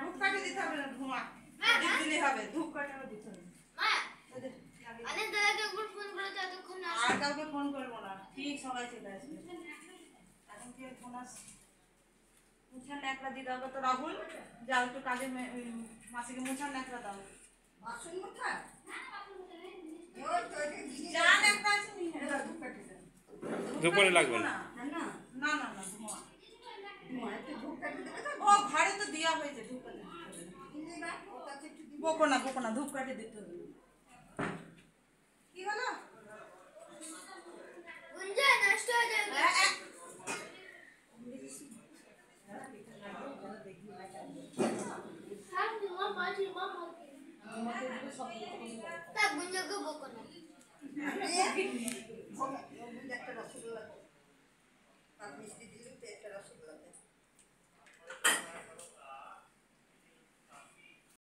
ধূপকাঠি দিতে হবে না, ধোঁয়া দিলে হবে, ধূপকাঠিও দিতে হবে। আর কাউকে ফোন করবো না, ঠিক সবাই চলে আসবে। এখন কি ফোন আসছে? মুছার ন্যাকড়া দিতে হবে তো রাহুল, যাও একটু কাজে মাসিকে মুছার ন্যাকড়া দাও। বাসন মুছা যা ন্যাকড়া আছে নিয়ে দুপুরে লাগবে না। না না না না ধোঁয়া ও ঘরে তো দেওয়া হয়েছে ধূপকাঠি। বকো না ধূপকাঠি দিতে হবে। কি হলো? নষ্ট হয়ে যাবে। একটা রসগোল্লা মিষ্টি দিলে একটা রসগোল্লা